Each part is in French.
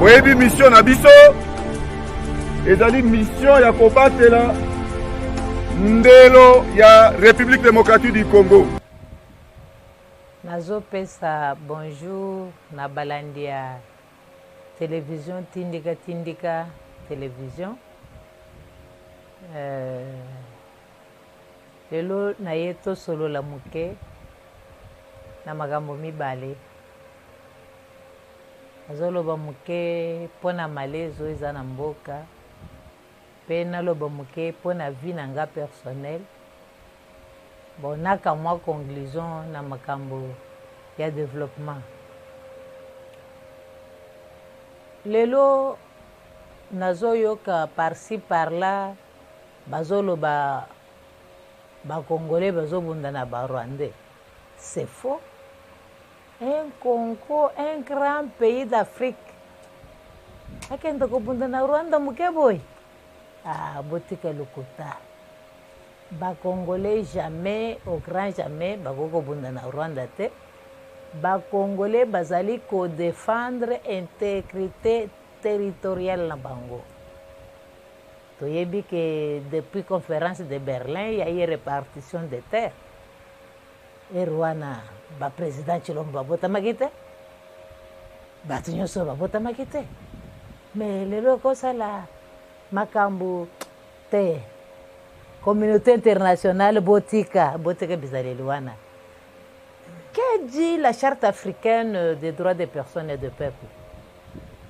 oyebi mission na biso ezali mission ya kobatela ndelo ya République démocratique du Congo. Nazopesa bonjour na balandi ya télévision tindika télévision. Lelo na yeto solo la muke na magambo mibale. Azoloba muke pona malezo eza na mboka. Pe naloba muke pona vie na nga personnel. Bon, naka mwa conclusion na makambo ya développement. Lelo nazoyoka par-ci par-là bazoloba ba Congolais bazobunda na ba Rwandais. C'est faux. Un Congo, un grand pays d'Afrique. Akenda kobunda na Rwanda mukeboy. Ah, botika lokota. Ba Congolais jamais, au grand jamais, bakoko bunda na Rwanda te. Ba Congolais bazali ko défendre intégrité territoriale na bango. Toyebi que depuis conférence de Berlin, il y a eu répartition des terres. Et Rwanda, ba président Chilombo bota magite. Ba tunyoso bota magite. Mais le loko sala makambu te. Communauté internationale botika bizali Luana. Que dit la charte africaine des droits des personnes et des peuples?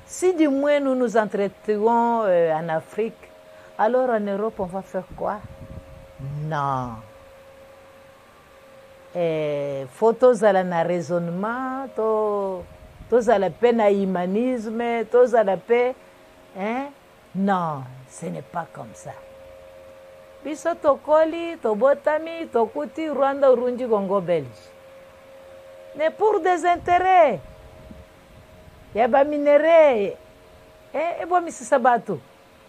Si du moins nous nous entretenons en Afrique, alors en Europe on va faire quoi? Non. Faut à la raisonnement, tous à la paix na humanisme, tous à la paix, hein? Non, ce n'est pas comme ça. Biso tokoli, tobotami, tokuti, Rwanda, Urundi, Congo, Belge. Mais pour des intérêts. Yaba minéré. Et bon, Missy Sabato.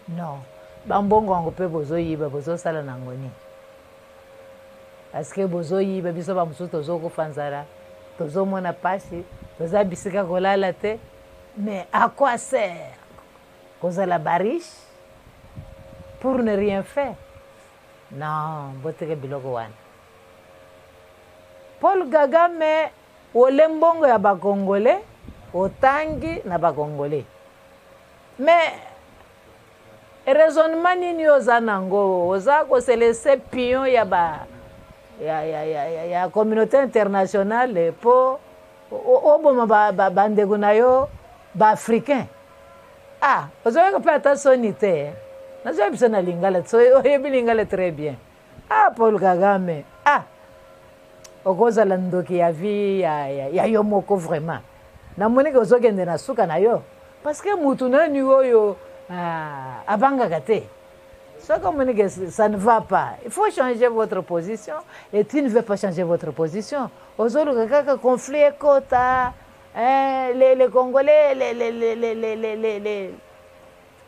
Non. Bambongo, on peut bozo yiba, bozo sala nangoni. Parce que bozo yiba, biso bamsu tozo ko fanzara. Tozo mona pasi. Toza bisika kola la te. Mais à quoi sert? Cause la bariche? Pour ne rien faire. Non, boteke biloko wana. Paul Kagame olembongo ya ba Congolais, otangi na ba Congolais. Mais raisonnement nini oza nango, oza ko se laisser pion ya ba ya communauté internationale po oboma ba ndeko na yo ba africain. Ah, oza ko pata sonité. Nazo bisa na lingala, so oyebi lingala très bien. Ah, Paul Kagame. Ah, okoza la ndoki ya vie ya yo moko vraiment. Na moni ko zokende na suka na yo. Parce que mutu na ni oyo abanga kate. Ça comme que ça ne va pas. Il faut changer votre position et tu ne veux pas changer votre position. Ozolo kaka conflit kota les Congolais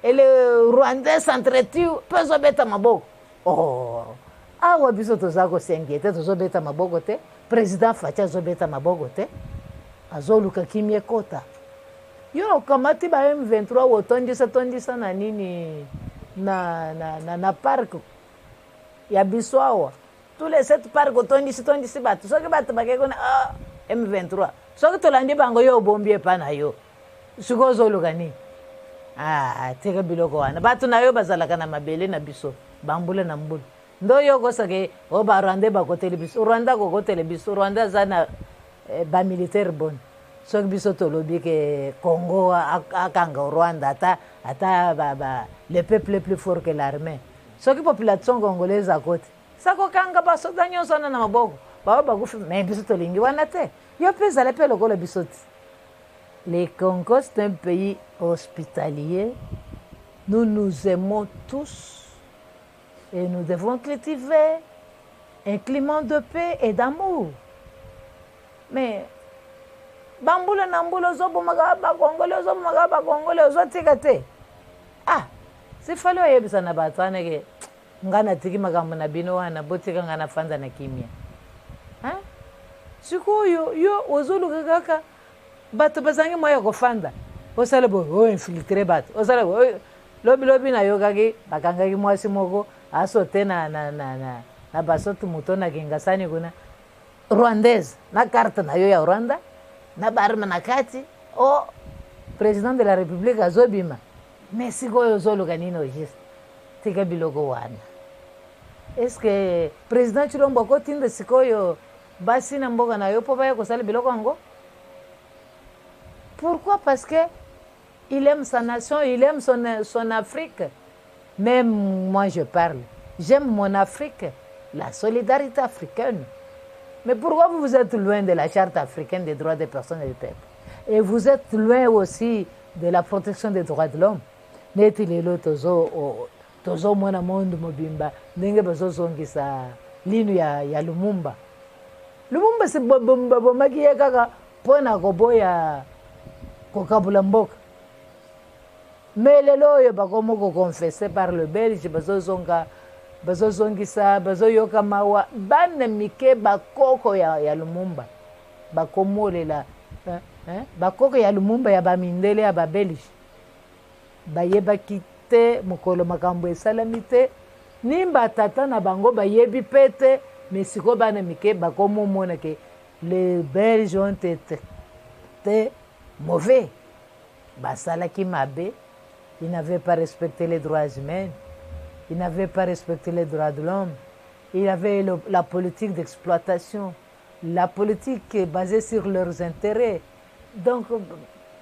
et les Rwandais s'entretuent, peuvent beta maboko. Oh, awa biso tozako s'inquiéter, tozo beta maboko te. Président Facha zo beta maboko te. Azoluka kimie kota. Yo kamati ba M23 otondisa na nini na parc ya biso awa. Tous les 7 parcs otondisi batu. Soki batu bakeko na M23. Soki tolandi bango yo bombie pa na yo. Siko zoluka ni. Ah, teka biloko wana. Batu na yo bazalaka na mabele na biso. Bambule na mbulu. Ndo yo kosake o ba Rwanda ba kotele biso. Rwanda ko kotele biso. Rwanda zana ba militaire bon. Soki biso tolobi ke Congo akanga Rwanda ata le peuple est plus fort que l'armée. Soki population congolaise a kote. Sako kanga ba soda nyonso na maboko. Ba kufi mais biso tolingi wana te. Yo pesa le pelo ko le biso. Le Congo, c'est un pays hospitalier. Nous nous aimons tous et nous devons cultiver un climat de paix et d'amour. Mais, bambula nambulo zobo magaba Congolais zobo magaba Congolais zotikate. Ah, c'est fallu yebisa na batwana ke ngana tiki makambo na bino wana botika ngana fanda na kimia. Hein? Sikoyo yo ozoluka kaka bato bazangi moya kofanda osala bo infiltre bato osala bo lobi na yo kaki bakangaki mwasi moko asote na basoto moto na kingasani kuna rwandaise na carte na yo ya Rwanda na barma na kati o président de la république azobima mais sikoyo ozoluka nini ogiste tika biloko wana est-ce que président Chilombo akotinda sikoyo basi na mboka na yo po baya kosala biloko yango? Pourquoi? Parce que il aime sa nation, il aime son Afrique. Même moi je parle, j'aime mon Afrique, la solidarité africaine. Mais pourquoi vous êtes loin de la charte africaine des droits des personnes et des peuples? Et vous êtes loin aussi de la protection des droits de l'homme. Neti lelo tozo mwana mondo mobimba ndenge bazozongisa linu ya Lumumba. Lumumba si bomaki ye kaka pona koboya kokabula mboka. Mais lelo oyo bakomo confessé par le Belge bazozongisa bazoyoka mawa bana mike bakoko ya Lumumba bakomolela bakoko ya Lumumba ya bamindele ya babelge bayebaki te mokolo makambo esalami te nimba tata na bango bayebi pete mais siko bana mike bakomomona ke les Belges ont été mauvais basalaki mabe. Ils n'avaient pas respecté les droits humains, ils n'avaient pas respecté les droits de l'homme, il y avait la politique d'exploitation, la politique basée sur leurs intérêts, donc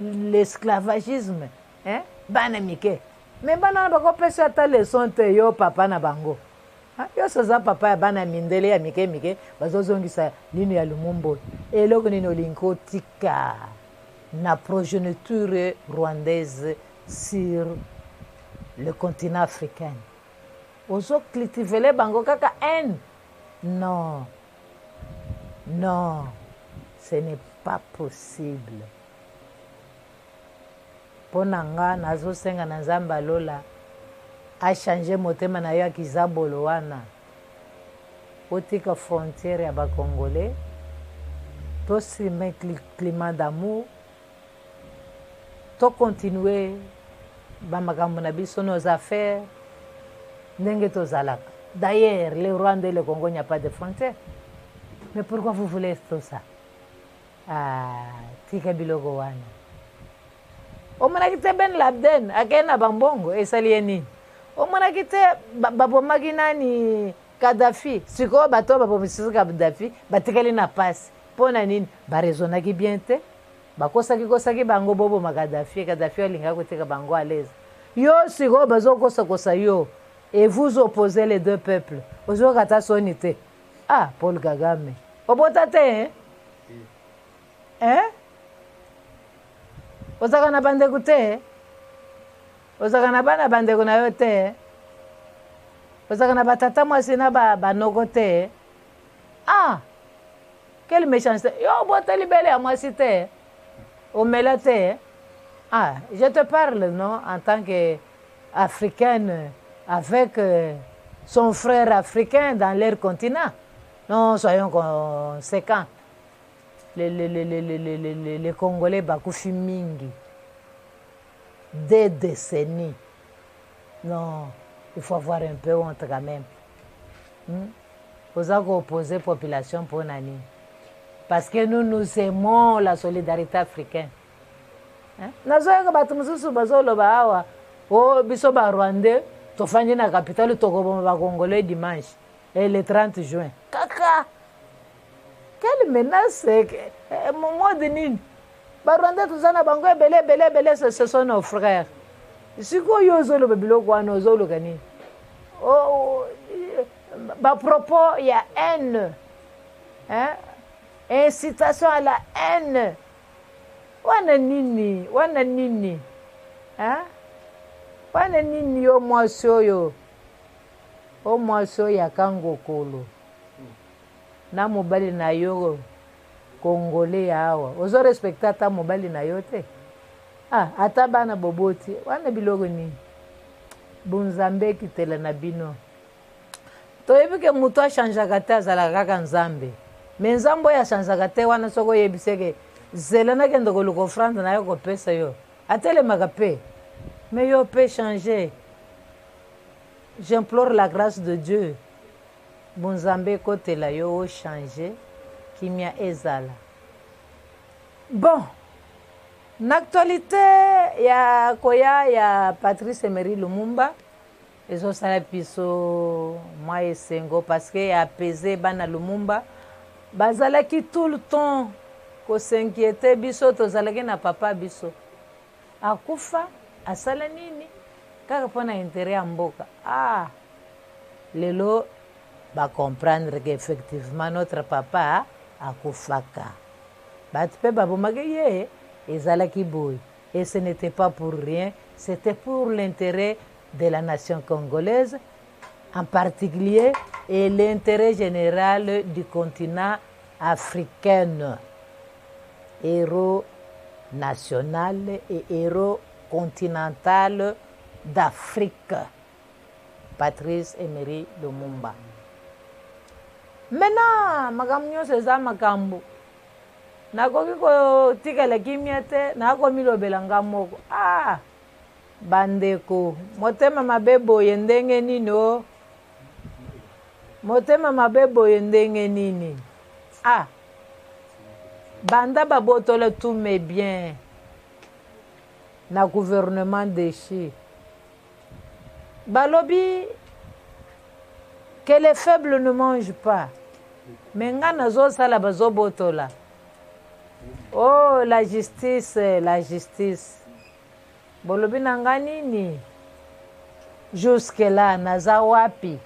l'esclavagisme, hein? Banamike. Mais bana bako pesa ata leçon te yo papa na bango. Yo soza papa ya bana mindele ya mike bazozongisa lino ya Lumumba. Eloko nino linko tika na progéniture rwandaise sur le continent africain. Ozo cultiver bango kaka haine. Non. Non. Ce n'est pas possible. Ponanga nazo senga na Nzamba lola a changé motema na yo ya kizabolo wana. Otika frontière ya ba Congolais. To simer climat d'amour. To continuer bamakambo na biso nos affaires ndenge tozalaka. D'ailleurs, le Rwanda et le Congo, il n'y a pas de frontières. Mais pourquoi vous voulez tout ça? Tika biloko wana. Omona kite Ben Laden akena bambongo esali nini? Omona kite babomaki nani Kadhafi. Siko bato babomisi Kadhafi batikali na pasi. Pona nini? Barezonaki bien te. Bakosaki bango bobo Kadhafi alinga kotika bango à l'aise. Yo siko bazokosa yo et vous opposez les deux peuples. Ozo kata sonité. Ah, Paul Kagame. Obotate hein? Hein? Ozaka na bandeko te? Ozaka na bana bandeko na yo te? Ozaka na batata mwasi na banoko te? Ah! Quelle méchanceté! Yo boteli bele ya mwasi te? Omela te? Ah, je te parle, non? En tant qu'Africaine, avec son frère africain dans leur continent. Non, soyons conséquents. Les Congolais bakufi mingi. Des décennies. Non, il faut avoir un peu honte quand même. Vous avez opposé la population pour Nani. Parce que nous aimons la solidarité africaine. Nazoyaka bato mususu bazoloba awa o biso ba Rwandais tofandi na capitale tokoboma ba Congolais dimanche et le 30 juin. Kaka. Quelle menace moment de nini? Ba Rwandais tozana bango belé ce sont nos frères. Siko yo zoloba biloko wana ozoloka nini? Oh ba propos il y a haine. Hein? Incitation à la haine. Wana nini? Hein? Wana nini yo mwasi oyo? O mwasi oyo ya kangokolo. Na mobali na yo Congolais awa. Ozo respecta ta mobali na yo te? Ah, ata bana boboti. Wana biloko nini? Bunzambe kitela na bino. Toyebi ke mutu achangeaka te azalaka kaka nzambe. Me nzambe oyo achangeaka te wana soko oyebiseke zela nakende koluka ofrande na yo kopesa yo atelemaka mpe mais yo peut changer. J'implore la grâce de Dieu bonzambe ekotela yo ochange kimia ezala. Bon, n'actualité ya koya ya Patrice Emery Lumumba ezosala biso mwa esengo parce que apaiser bana Lumumba bazalaki tout le temps kosinquiete biso tozalaki na papa biso akufa asala nini kaka mpona intérêt ya mboka. Lelo comprendre que effectivement notre papa akufaka bato mpe babomaki ye ezalaki boye et ce n'était pas pour rien, c'était pour l'intérêt de la nation congolaise en particulier et l'intérêt général du continent africain. Héros national et héros continental d'Afrique, Patrice Emery Lumumba. Maintenant, makambo nyonso eza makambo nakoki kotikala kimia te nakomilobela nga moko. Bandeko, motema mabe boye ndenge nini o? Motema mabe boye ndenge nini? Banda babotola tous mes biens na gouvernement déchu. Balobi que les faibles ne mangent pas. Mais nga nazosala bazobotola. Oh, la justice, la justice. Bolobi nanga nini? Jusque là, naza wapi?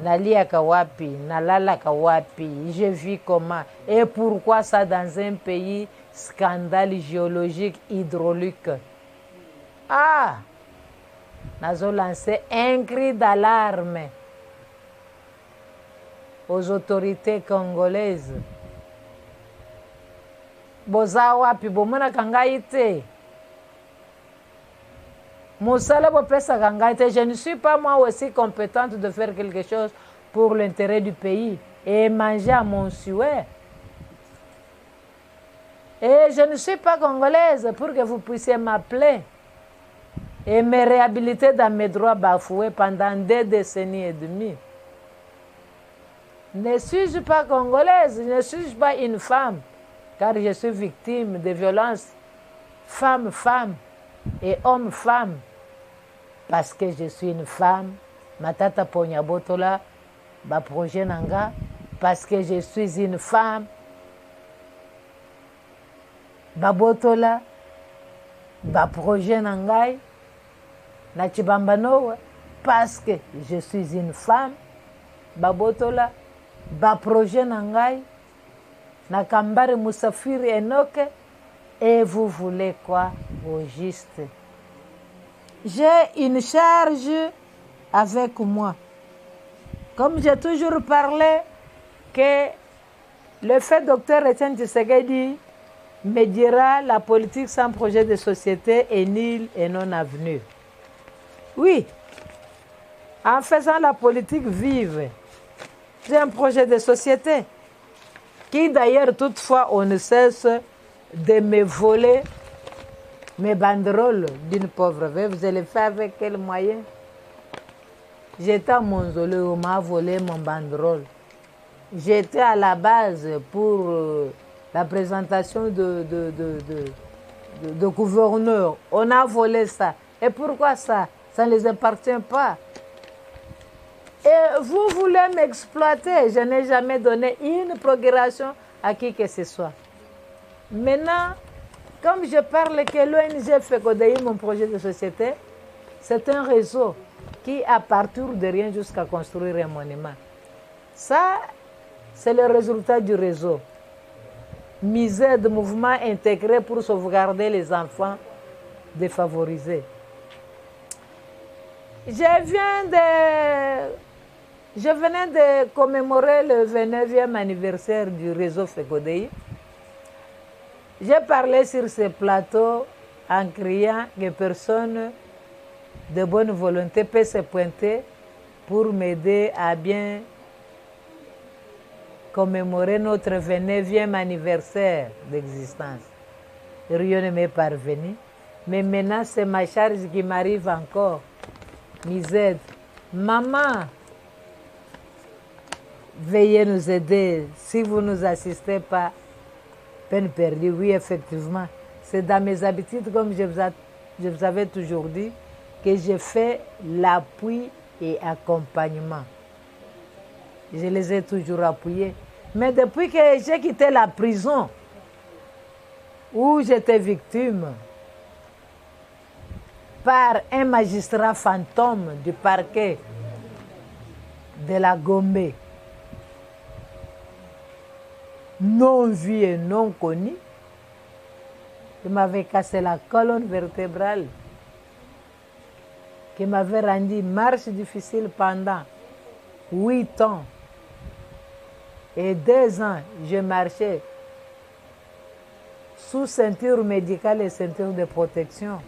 Naliaka wapi? Nalalaka wapi? Je vis comment? Et pourquoi ça dans un pays scandale géologique hydraulique? Nazo lancé un cri d'alarme aux autorités congolaises. Boza wapi? Bomona kangai te. Je ne suis pas moi aussi compétente de faire quelque chose pour l'intérêt du pays et manger à mon souhait. Et je ne suis pas congolaise pour que vous puissiez m'appeler et me réhabiliter dans mes droits bafoués pendant 2 décennies et demie. Ne suis-je pas congolaise? Ne suis-je pas une femme? Car je suis victime de violences femme-femme et homme-femme. Parce que je suis une femme, matata ponya botola, ba projet nanga, parce que je suis une femme, ba botola, ba projet nangai, na chibambano, parce que je suis une femme, ba botola, ba projet nangai, na kambare musafiri enoke, et vous voulez quoi au juste? J'ai une charge avec moi. Comme j'ai toujours parlé, que le fait docteur Etienne Tshisekedi me dira la politique sans projet de société est nulle et non avenue. Oui, en faisant la politique vive, j'ai un projet de société qui d'ailleurs toutefois on ne cesse de me voler mes banderoles d'une pauvre veuve. Vous allez faire avec quel moyen? J'étais à Monzolé, on m'a volé mon banderole. J'étais à la base pour la présentation de gouverneur. On a volé ça. Et pourquoi ça? Ça ne les appartient pas. Et vous voulez m'exploiter. Je n'ai jamais donné une procuration à qui que ce soit. Maintenant, comme je parle que l'ONG FECODEI, mon projet de société, c'est un réseau qui, à partir de rien jusqu'à construire un monument. Ça, c'est le résultat du réseau. Misère de mouvements intégrés pour sauvegarder les enfants défavorisés. Je venais de commémorer le 29e anniversaire du réseau FECODEI. J'ai parlé sur ce plateau en criant que personne de bonne volonté peut se pointer pour m'aider à bien commémorer notre 29e anniversaire d'existence. rien ne m'est parvenu. Mais maintenant, c'est ma charge qui m'arrive encore. Misère. Maman, veuillez nous aider. Si vous ne nous assistez pas, peine perdue. Oui, effectivement. C'est dans mes habitudes, comme je vous avais toujours dit, que je fais l'appui et accompagnement. Je les ai toujours appuyés. Mais depuis que j'ai quitté la prison, où j'étais victime par un magistrat fantôme du parquet de la Gombe, non vu et non connu, qui m'avait cassé la colonne vertébrale, qui m'avait rendu marche difficile pendant 8 ans. Et 2 ans, je marchais sous ceinture médicale et ceinture de protection.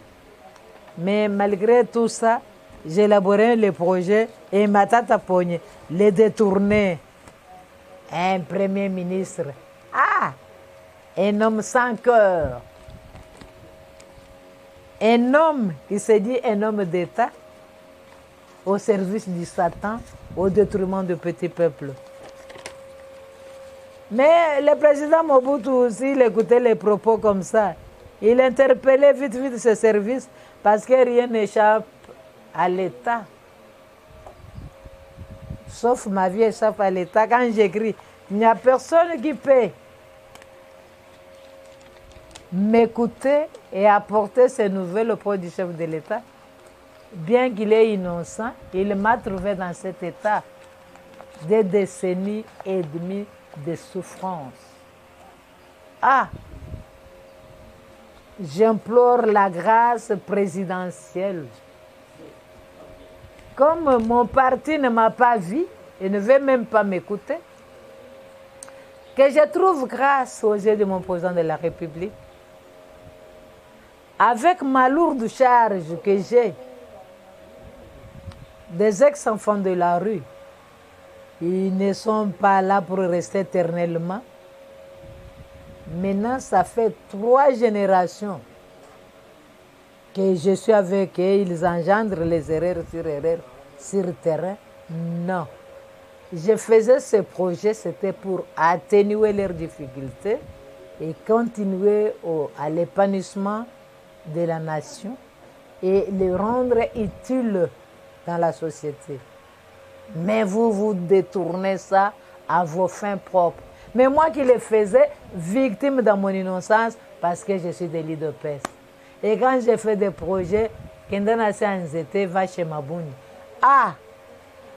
Mais malgré tout ça, j'ai élaboré le projet et ma tata Pogne les détourner. Un premier ministre. Ah! Un homme sans cœur. Un homme qui se dit un homme d'État au service du Satan, au détriment du petit peuple. Mais le président Mobutu, s'il écoutait les propos comme ça, il interpellait vite ses services parce que rien n'échappe à l'État. Sauf ma vie échappe à l'État. Quand j'écris, il n'y a personne qui peut m'écouter et apporter ces nouvelles auprès du chef de l'État. Bien qu'il est innocent, il m'a trouvé dans cet état des décennies et demie de souffrance. Ah! J'implore la grâce présidentielle. Comme mon parti ne m'a pas vu et ne veut même pas m'écouter, que je trouve grâce aux yeux de mon président de la République, avec ma lourde charge que j'ai des ex-enfants de la rue. Ils ne sont pas là pour rester éternellement. Maintenant, ça fait 3 générations que je suis avec eux. Ils engendrent les erreurs sur le terrain. Non. Je faisais ce projet, c'était pour atténuer leurs difficultés et contribuer à l'épanouissement de la nation et les rendre utiles dans la société. Mais vous détournez ça à vos fins propres. Mais moi qui le faisais, victime dans mon innocence, parce que je suis de l'île de Pest. Et quand j'ai fait des projets, Kendana Sanzete va chez Mabouni. Ah!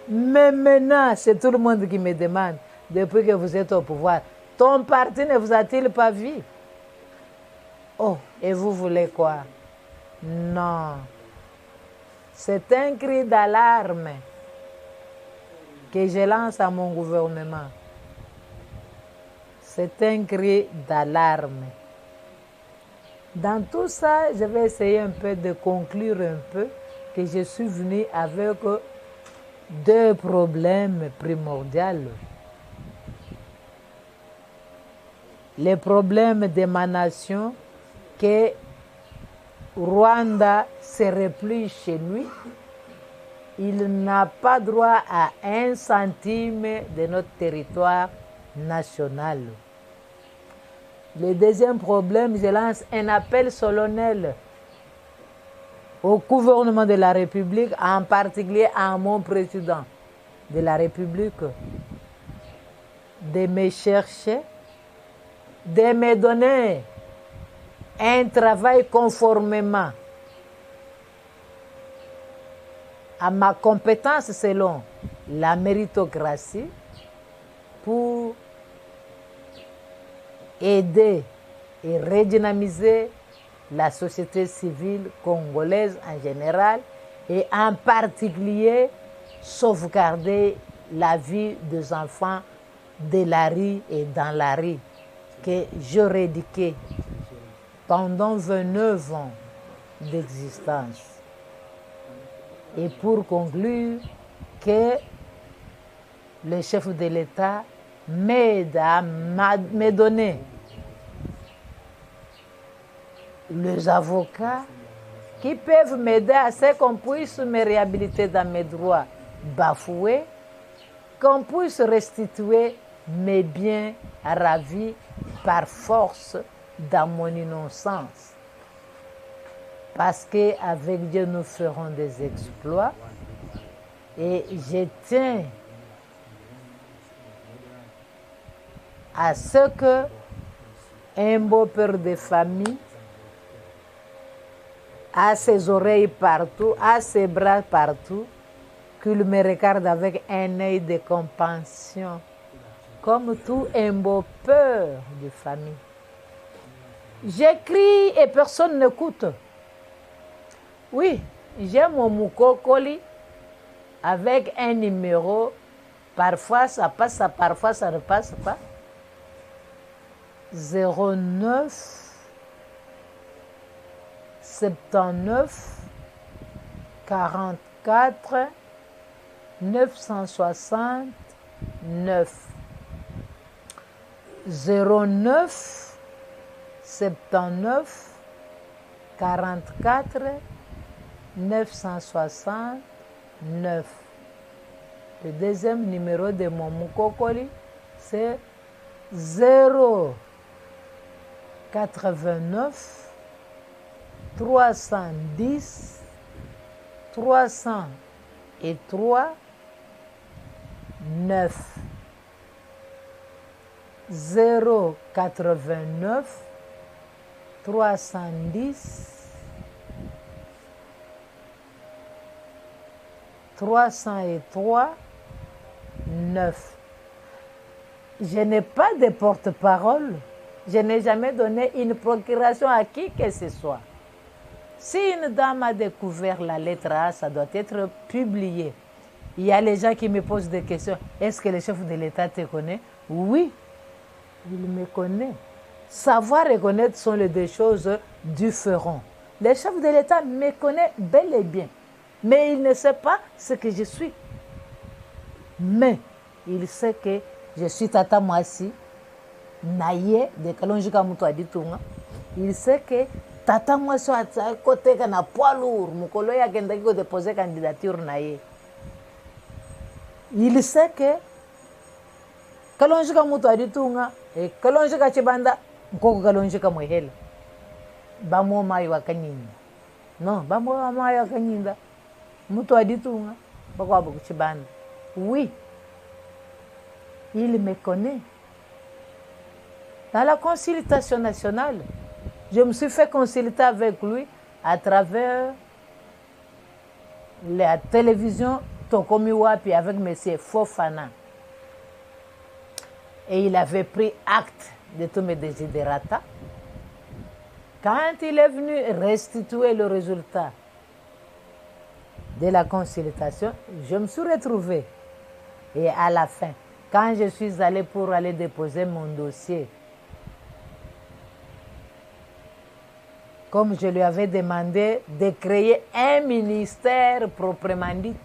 Mais maintenant, c'est tout le monde qui me demande, depuis que vous êtes au pouvoir, ton parti ne vous a-t-il pas vu? Oh, et vous voulez quoi? Non. C'est un cri d'alarme que je lance à mon gouvernement. C'est un cri d'alarme. Dans tout ça, je vais essayer un peu de conclure un peu que je suis venu avec 2 problèmes primordiaux. Les problèmes d'émanation que Rwanda se replie chez lui. Il n'a pas droit à 1 centime de notre territoire national. Le deuxième problème, je lance un appel solennel au gouvernement de la République, en particulier à mon président de la République, de me chercher, de me donner un travail conformément à ma compétence selon la méritocratie pour aider et redynamiser la société civile congolaise en général et en particulier sauvegarder la vie des enfants de la rue et dans la rue que j'aurais éduqués pendant 29 ans d'existence. Et pour conclure, que le chef de l'État m'aide à me donner les avocats qui peuvent m'aider à ce qu'on puisse me réhabiliter dans mes droits bafoués, qu'on puisse restituer mes biens ravis par force dans mon innocence. Parce qu'avec Dieu, nous ferons des exploits. Et je tiens à ce que un beau père de famille a ses oreilles partout, a ses bras partout, qu'il me regarde avec un œil de compassion, comme tout un beau père de famille. J'écris et personne n'écoute. Oui, j'ai mon Mukokoli avec un numéro. Parfois ça passe, parfois ça ne passe pas. 09 79 44 969 09 79 44 969. Le deuxième numéro de mon Mukokoli, c'est 089 310 303 9. 089 310 303 9. Je n'ai pas de porte-parole. Je n'ai jamais donné une procuration à qui que ce soit. Si une dame a découvert la lettre A, ça doit être publié. Il y a les gens qui me posent des questions. Est-ce que le chef de l'État te connaît? Oui, il me connaît. Savoir et connaître sont les deux choses différentes. Le chef de l'État me connaît bel et bien. Mais il ne sait pas ce que je suis. Mais il sait que je suis Tata Mwasi, Naye de Kalonjika Mutwaditunga. Il sait que Tata Mwasi a côté kana poids lourd, Mukolo ya kenda ko déposer candidature Naye. Il sait que Kalonjika Mutwaditunga et Kalonjika Chibanda Nkoko Kalonjika Mwehela. Bamo mai wakanyinda. Non, bamo mai wakanyinda. Mutwaditunga bakwa Chibanda. Oui. Il me connaît. Dans la consultation nationale, je me suis fait consulter avec lui à travers la télévision Tokomiwapi avec M. Fofana. Et il avait pris acte de tous mes desiderata. Quand il est venu restituer le résultat de la consultation, je me suis retrouvée. Et à la fin, quand je suis allée pour aller déposer mon dossier, comme je lui avais demandé de créer un ministère proprement dit,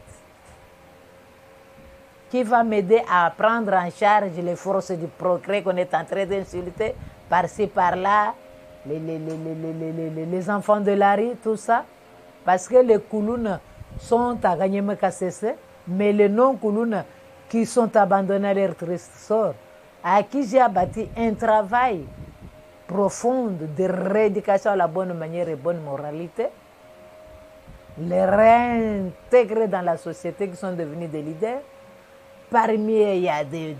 qui va m'aider à prendre en charge les forces du progrès qu'on est en train d'insulter par-ci, par-là, les enfants de la rue, tout ça. Parce que les Koulounes sont à Gagné-Mekassese, mais les non-Koulounes qui sont abandonnés à leur triste sort, à qui j'ai abattu un travail profond de rééducation à la bonne manière et bonne moralité, les réintégrer dans la société qui sont devenus des leaders. Parmi eux, il y a des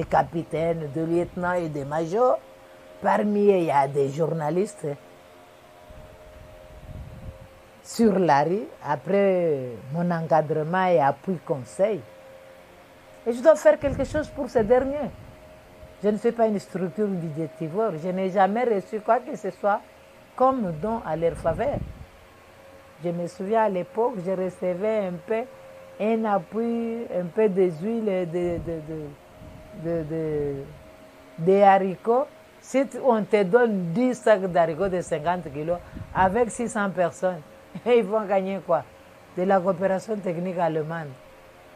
capitaines, des lieutenants et des majors. Parmi eux, il y a des journalistes sur la rue, après mon encadrement et appui conseil. Et je dois faire quelque chose pour ces derniers. Je ne suis pas une structure budgétivore. Je n'ai jamais reçu quoi que ce soit comme don à leur faveur. Je me souviens à l'époque, je recevais un peu un appui, un peu des huiles, des haricots. Si on te donne 10 sacs d'haricots de 50 kilos avec 600 personnes, ils vont gagner quoi? De la coopération technique allemande.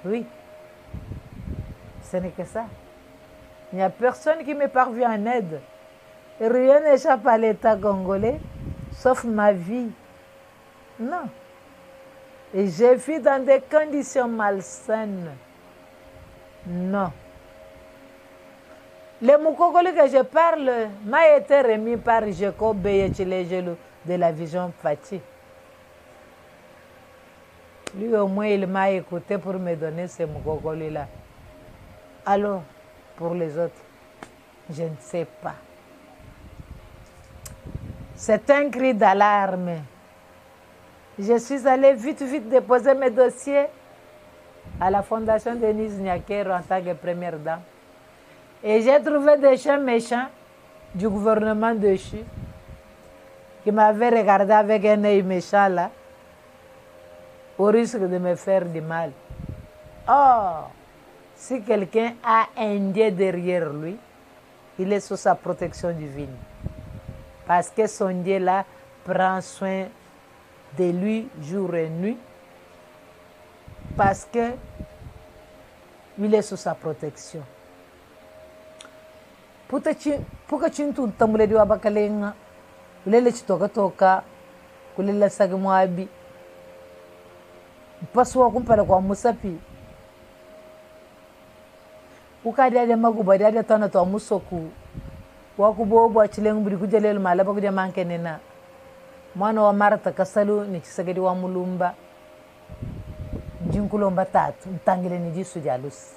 Oui, ce n'est que ça. Il n'y a personne qui me parvient en aide. Rien n'échappe à l'État congolais, sauf ma vie. Non. Et j'ai vécu dans des conditions malsaines. Non. Le Moukokoli que je parle m'a été remis par Jacob Beyechilejelu de la Vision Fati. Lui au moins il m'a écouté pour me donner ce Moukokoli-là. Alors, pour les autres, je ne sais pas. C'est un cri d'alarme. Je suis allée vite déposer mes dossiers à la Fondation Denise Nyakero en tant que première dame. Et j'ai trouvé des chiens méchants du gouvernement déchu qui m'avaient regardé avec un œil méchant là, au risque de me faire du mal. Oh, si quelqu'un a un Dieu derrière lui, il est sous sa protection divine. Parce que son Dieu là prend soin de lui jour et nuit. Parce que il est sous sa protection. Puka chintu tambule diwa bakalenga ulele chitoka kulela sagi mwabi paswa kumpala kwa musapi ukadiade maguba diade tana to musoku wakubobo achilengu budi kujelelo malaba kuja mankenena mwana wa Marta kasalu ni chisagedi wa mulumba jinkulomba tatu ntangile ni jisu jalusi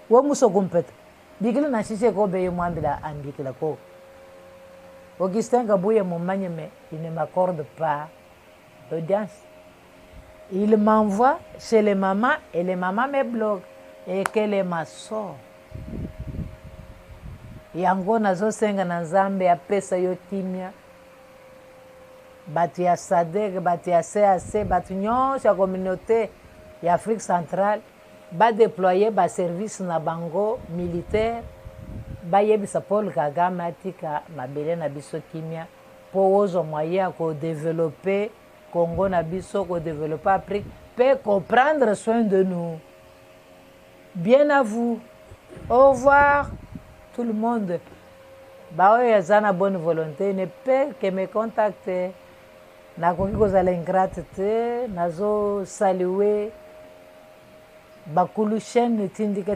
wa musoku mpeta bigila na shishe ko beye mwambila ambikila ko Augustin Kabouye mon mais il ne m'accorde pas d'audience. Il m'envoie chez les mamans et les mamans me bloquent et qu'elle est ma soeur. Yango nazo senga na Nzambe ya pesa yo kimia batu ya SADC batu ya CAC batu nyonso ya communauté ya Afrique centrale ba déployer ba service na bango militaire ba yebisa Paul Kagame atika mabele na biso kimia po ozo moyen ko développer Congo na biso ko développer Afrique peut comprendre soin de nous. Bien à vous. Au revoir tout le monde. Ba oyo zana bonne volonté ne peut que me contacter. Na koki kozala ingrate te nazo saluer bakulu chaîne tindika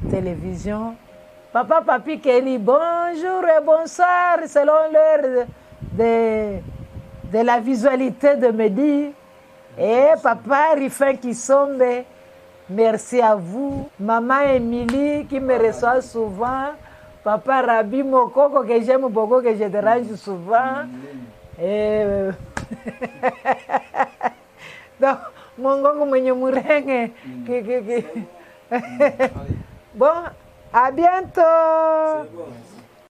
télévision. Papa Papi Kelly, bonjour et bonsoir selon l'heure de la visualité de midi. Et Papa Rifin Kisombe, merci à vous. Maman Émilie qui me reçoit souvent. Papa Rabi Mokoko que j'aime beaucoup, que je dérange souvent. Et donc, mon gogo mwenye murenge. Bon, à bientôt.